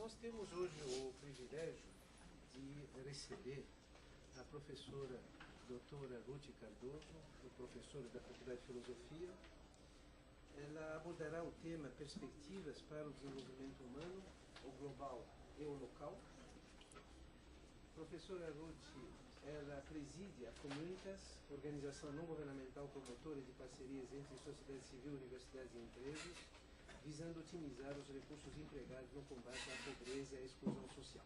Nós temos hoje o privilégio de receber a professora doutora Ruth Cardoso, professora da Faculdade de Filosofia. Ela abordará o tema Perspectivas para o Desenvolvimento Humano, o Global e o Local. Professora Ruth, ela preside a Comunitas, organização não governamental promotora de parcerias entre sociedade civil, universidades e empresas, visando otimizar os recursos empregados no combate à pobreza e à exclusão social.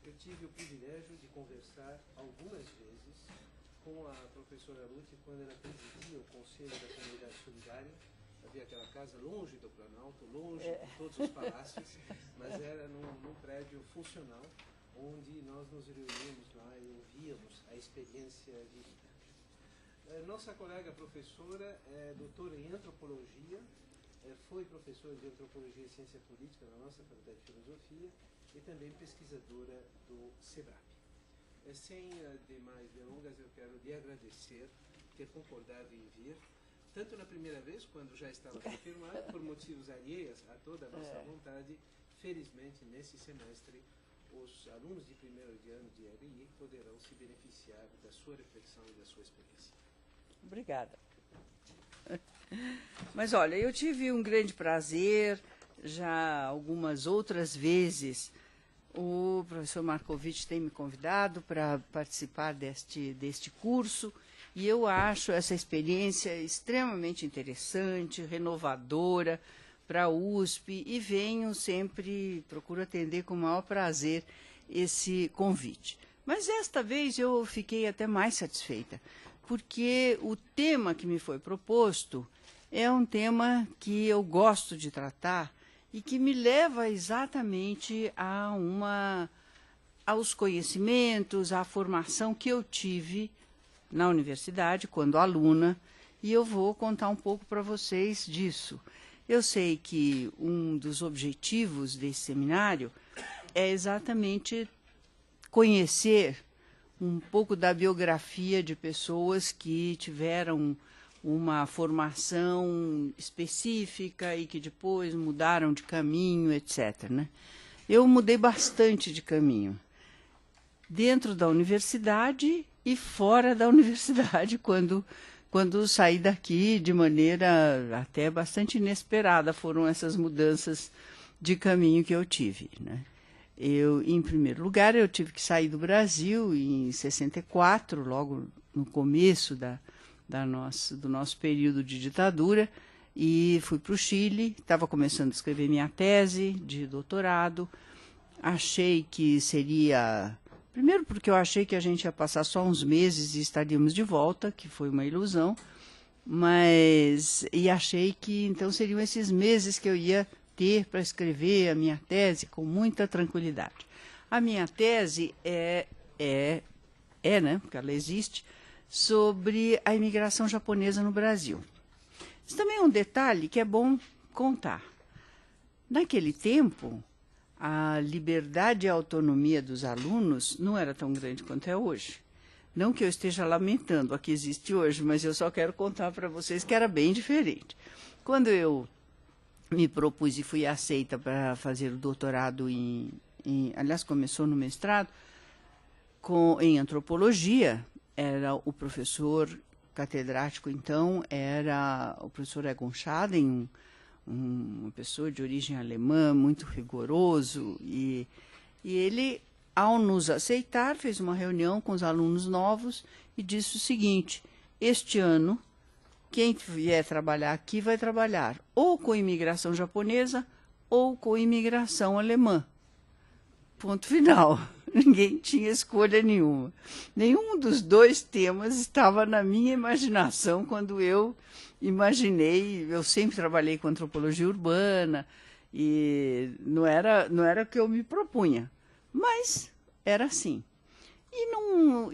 Eu tive o privilégio de conversar algumas vezes com a professora Ruth quando ela presidia o Conselho da Comunidade Solidária. Havia aquela casa longe do Planalto, longe de todos os palácios, mas era num prédio funcional, onde nós nos reuníamos lá e ouvíamos a experiência de vida. Nossa colega professora é doutora em antropologia, foi professora de antropologia e ciência política na nossa Faculdade de Filosofia e também pesquisadora do SEBRAP. Sem demais delongas, eu quero lhe agradecer ter concordado em vir, tanto na primeira vez, quando já estava confirmado, por motivos alheios a toda a nossa vontade. Felizmente, nesse semestre, os alunos de primeiro ano de RI poderão se beneficiar da sua reflexão e da sua experiência. Obrigada. Mas, olha, eu tive um grande prazer, já algumas outras vezes, o professor Marcovitch tem me convidado para participar deste curso, e eu acho essa experiência extremamente interessante, renovadora para a USP, e venho sempre, procuro atender com o maior prazer esse convite. Mas esta vez eu fiquei até mais satisfeita, porque o tema que me foi proposto é um tema que eu gosto de tratar e que me leva exatamente aos conhecimentos, à formação que eu tive na universidade, quando aluna, e eu vou contar um pouco para vocês disso. Eu sei que um dos objetivos desse seminário é exatamente conhecer um pouco da biografia de pessoas que tiveram uma formação específica e que depois mudaram de caminho, etc., né? Eu mudei bastante de caminho, dentro da universidade e fora da universidade, quando saí daqui de maneira até bastante inesperada. Foram essas mudanças de caminho que eu tive, né? Em primeiro lugar, eu tive que sair do Brasil em 64, logo no começo do nosso período de ditadura, e fui para o Chile. Estava começando a escrever minha tese de doutorado. Achei que seria... Primeiro porque eu achei que a gente ia passar só uns meses e estaríamos de volta, que foi uma ilusão, e achei que então seriam esses meses que eu ia ter para escrever a minha tese com muita tranquilidade. A minha tese né, porque ela existe, sobre a imigração japonesa no Brasil. Isso também é um detalhe que é bom contar. Naquele tempo, a liberdade e a autonomia dos alunos não era tão grande quanto é hoje. Não que eu esteja lamentando a que existe hoje, mas eu só quero contar para vocês que era bem diferente. Quando eu me propus e fui aceita para fazer o doutorado aliás, começou no mestrado, em antropologia, era o professor catedrático, então, era o professor Egon Schaden, uma pessoa de origem alemã, muito rigoroso, e ele, ao nos aceitar, fez uma reunião com os alunos novos e disse o seguinte: este ano, quem vier trabalhar aqui vai trabalhar ou com imigração japonesa ou com imigração alemã. Ponto final. Ninguém tinha escolha nenhuma. Nenhum dos dois temas estava na minha imaginação quando eu imaginei. Eu sempre trabalhei com antropologia urbana e não era o que eu me propunha, mas era assim.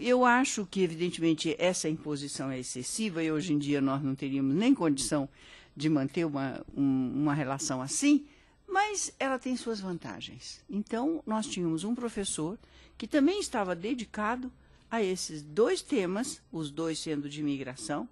Eu acho que, evidentemente, essa imposição é excessiva e hoje em dia nós não teríamos nem condição de manter uma relação assim, mas ela tem suas vantagens. Então, nós tínhamos um professor que também estava dedicado a esses dois temas, os dois sendo de imigração,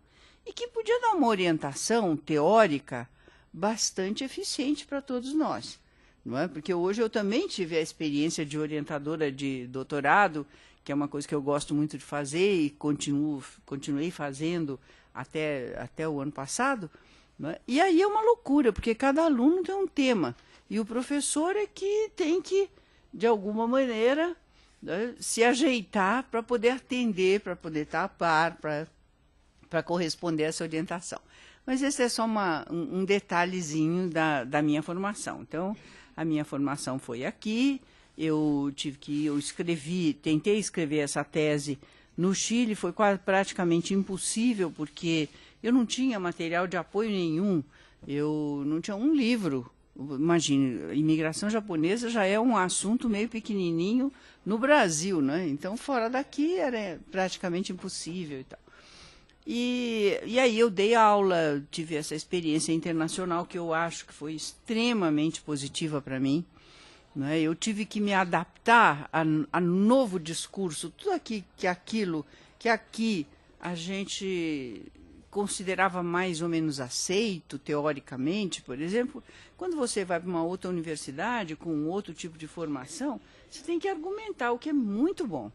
e que podia dar uma orientação teórica bastante eficiente para todos nós. não é? Porque hoje eu também tive a experiência de orientadora de doutorado, que é uma coisa que eu gosto muito de fazer e continuei fazendo até o ano passado, não é? E aí é uma loucura, porque cada aluno tem um tema, e o professor é que tem que, de alguma maneira, né, se ajeitar para poder atender, para poder estar a par, para corresponder a essa orientação. Mas esse é só um detalhezinho da minha formação. Então, a minha formação foi aqui, eu tentei escrever essa tese no Chile, foi praticamente impossível, porque eu não tinha material de apoio nenhum, eu não tinha um livro. Imagine, imigração japonesa já é um assunto meio pequenininho no Brasil, né? Então, fora daqui era praticamente impossível e tal. E aí eu dei aula, tive essa experiência internacional que eu acho que foi extremamente positiva para mim, né? Eu tive que me adaptar a novo discurso, tudo aquilo que aqui a gente considerava mais ou menos aceito, teoricamente, por exemplo, quando você vai para uma outra universidade com outro tipo de formação, você tem que argumentar, o que é muito bom,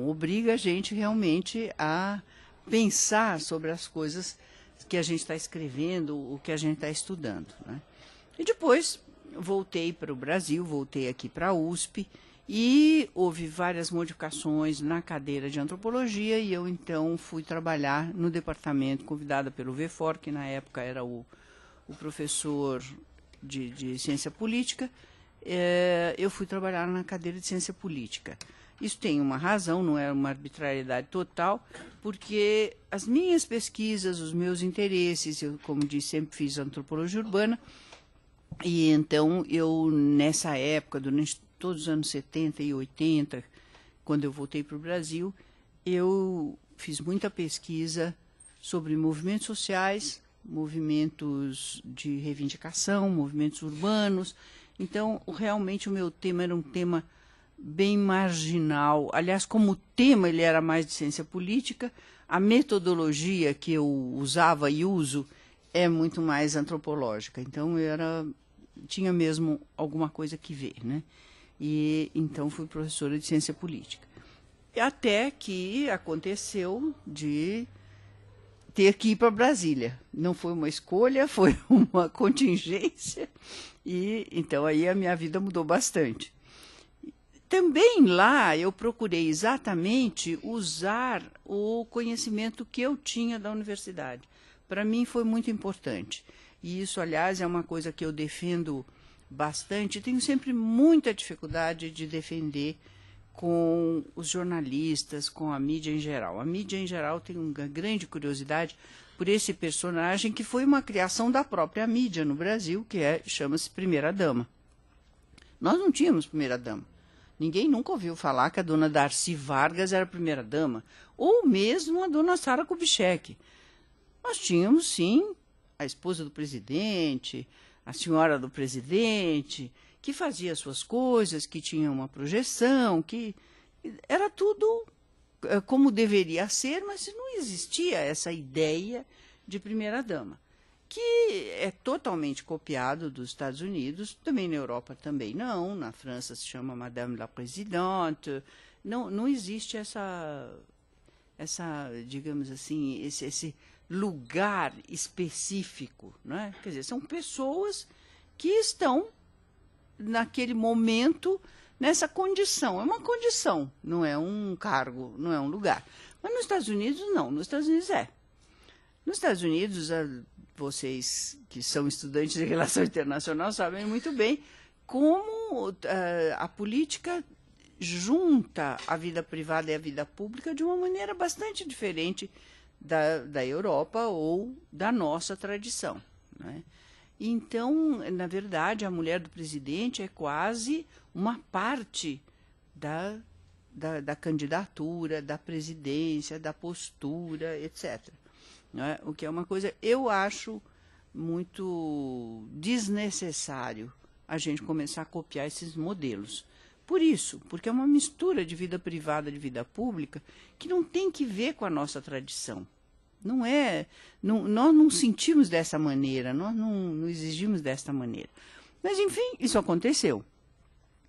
obriga a gente realmente a pensar sobre as coisas que a gente está escrevendo, o que a gente está estudando, né? E depois voltei para o Brasil, voltei aqui para a USP, e houve várias modificações na cadeira de antropologia, e eu então fui trabalhar no departamento, convidada pelo VFOR, que na época era o professor de ciência política, eu fui trabalhar na cadeira de ciência política. Isso tem uma razão, não é uma arbitrariedade total, porque as minhas pesquisas, os meus interesses, eu, como disse, sempre fiz antropologia urbana, e então eu, nessa época, durante todos os anos 70 e 80, quando eu voltei para o Brasil, eu fiz muita pesquisa sobre movimentos sociais, movimentos de reivindicação, movimentos urbanos. Então, realmente o meu tema era um tema bem marginal. Aliás, como tema ele era mais de ciência política, a metodologia que eu usava e uso é muito mais antropológica. Então, tinha mesmo alguma coisa que ver, né? E então fui professora de ciência política. Até que aconteceu de ter que ir para Brasília. Não foi uma escolha, foi uma contingência. E então aí a minha vida mudou bastante. Também lá eu procurei exatamente usar o conhecimento que eu tinha da universidade. Para mim foi muito importante. E isso, aliás, é uma coisa que eu defendo bastante. Tenho sempre muita dificuldade de defender com os jornalistas, com a mídia em geral. A mídia em geral tem uma grande curiosidade por esse personagem que foi uma criação da própria mídia no Brasil, que chama-se Primeira-Dama. Nós não tínhamos Primeira-Dama. Ninguém nunca ouviu falar que a dona Darcy Vargas era Primeira-Dama, ou mesmo a dona Sara Kubitschek. Nós tínhamos, sim, a esposa do presidente, a senhora do presidente, que fazia suas coisas, que tinha uma projeção, que era tudo como deveria ser, mas não existia essa ideia de primeira-dama, que é totalmente copiado dos Estados Unidos, também na Europa também não, na França se chama Madame la Présidente, não existe essa, digamos assim, esse lugar específico, né? Quer dizer, são pessoas que estão naquele momento nessa condição. É uma condição, não é um cargo, não é um lugar. Mas nos Estados Unidos, não. Nos Estados Unidos é. Nos Estados Unidos, vocês que são estudantes de relação internacional sabem muito bem como a política junta a vida privada e a vida pública de uma maneira bastante diferente da Europa ou da nossa tradição, né? Então, na verdade, a mulher do presidente é quase uma parte da candidatura, da presidência, da postura, etc. Não é? O que é uma coisa, eu acho muito desnecessário a gente começar a copiar esses modelos. Por isso, porque é uma mistura de vida privada e de vida pública que não tem que ver com a nossa tradição. Não é, nós não sentimos dessa maneira, nós não exigimos dessa maneira. Mas, enfim, isso aconteceu.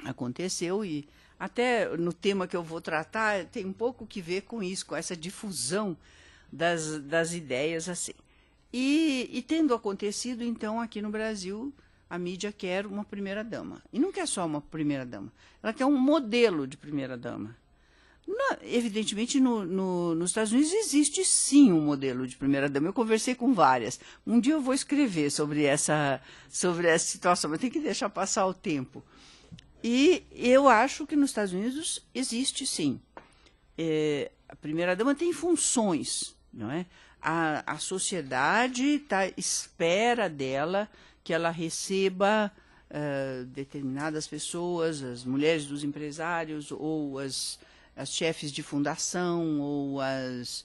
Aconteceu e até no tema que eu vou tratar tem um pouco que ver com isso, com essa difusão das ideias assim. E tendo acontecido, então, aqui no Brasil, a mídia quer uma primeira-dama. E não quer só uma primeira-dama, ela quer um modelo de primeira-dama. Evidentemente, nos Estados Unidos existe sim um modelo de primeira-dama. Eu conversei com várias. Um dia eu vou escrever sobre essa situação, mas tem que deixar passar o tempo. E eu acho que nos Estados Unidos existe sim. A primeira-dama tem funções, não é? A sociedade espera dela que ela receba determinadas pessoas, as mulheres dos empresários, ou as chefes de fundação, ou as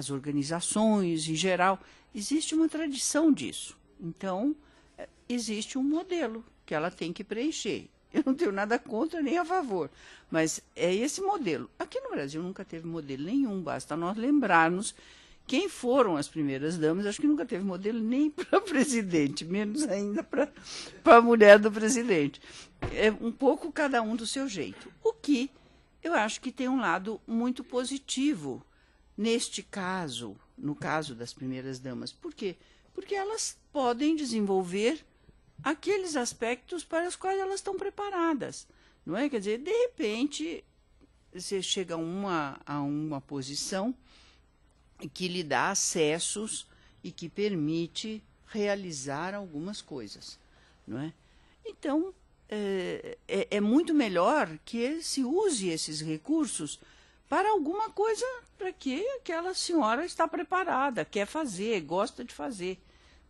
organizações em geral. Existe uma tradição disso. Então, existe um modelo que ela tem que preencher. Eu não tenho nada contra nem a favor, mas é esse modelo. Aqui no Brasil nunca teve modelo nenhum, basta nós lembrarmos quem foram as primeiras damas. Acho que nunca teve modelo nem para presidente, menos ainda para a mulher do presidente. É um pouco cada um do seu jeito. O que eu acho que tem um lado muito positivo neste caso, no caso das primeiras damas. Por quê? Porque elas podem desenvolver aqueles aspectos para os quais elas estão preparadas, não é? Quer dizer, de repente, você chega a uma posição que lhe dá acessos e que permite realizar algumas coisas, não é? Então, é muito melhor que se use esses recursos para alguma coisa para que aquela senhora está preparada, quer fazer, gosta de fazer,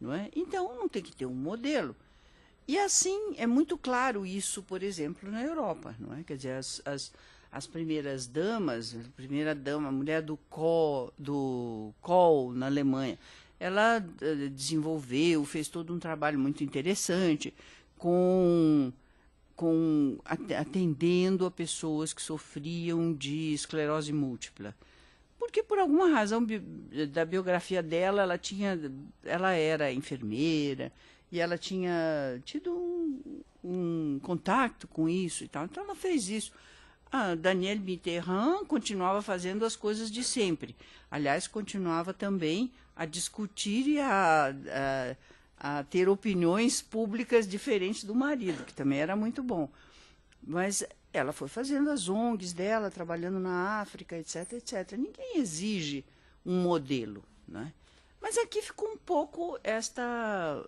não é? Então, não tem que ter um modelo. E assim, é muito claro isso, por exemplo, na Europa, não é? Quer dizer, as primeiras damas, a primeira dama, a mulher do Kohl, na Alemanha, ela desenvolveu, fez todo um trabalho muito interessante atendendo a pessoas que sofriam de esclerose múltipla. Porque, por alguma razão da biografia dela, ela era enfermeira, e ela tinha tido um contato com isso e tal. Então, ela fez isso. A Danielle Mitterrand continuava fazendo as coisas de sempre. Aliás, continuava também a discutir e a ter opiniões públicas diferentes do marido, que também era muito bom. Mas ela foi fazendo as ONGs dela, trabalhando na África, etc, etc. Ninguém exige um modelo, né? Mas aqui ficou um pouco essa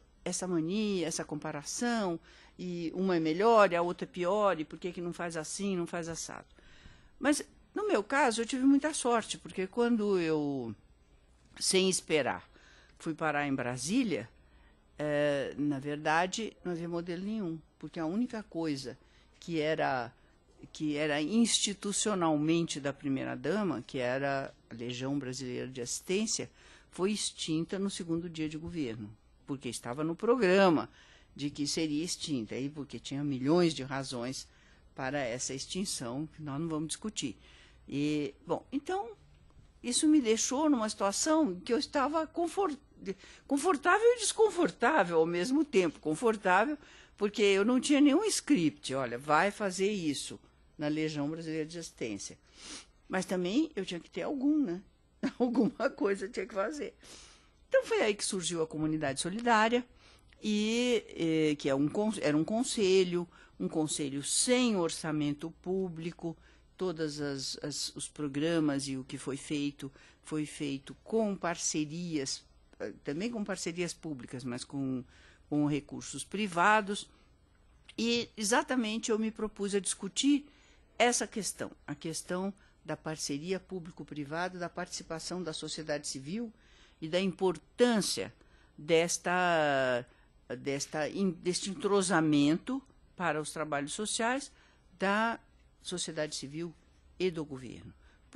mania, essa comparação, e uma é melhor e a outra é pior, e por que não faz assim, não faz assado. Mas, no meu caso, eu tive muita sorte, porque quando eu, sem esperar, fui parar em Brasília, na verdade, não havia modelo nenhum, porque a única coisa que era institucionalmente da primeira-dama, que era a Legião Brasileira de Assistência, foi extinta no segundo dia de governo, porque estava no programa de que seria extinta, e porque tinha milhões de razões para essa extinção, que nós não vamos discutir. Bom, então, isso me deixou numa situação que eu estava confortável e desconfortável ao mesmo tempo. Confortável, porque eu não tinha nenhum script, olha, vai fazer isso na Legião Brasileira de Assistência. Mas também eu tinha que ter né? Alguma coisa eu tinha que fazer. Então foi aí que surgiu a Comunidade Solidária, que era um conselho sem orçamento público. Todos os programas e o que foi feito com parcerias, também com parcerias públicas, mas com recursos privados. E exatamente eu me propus a discutir essa questão, a questão da parceria público-privada, da participação da sociedade civil e da importância deste entrosamento para os trabalhos sociais da sociedade civil e do governo.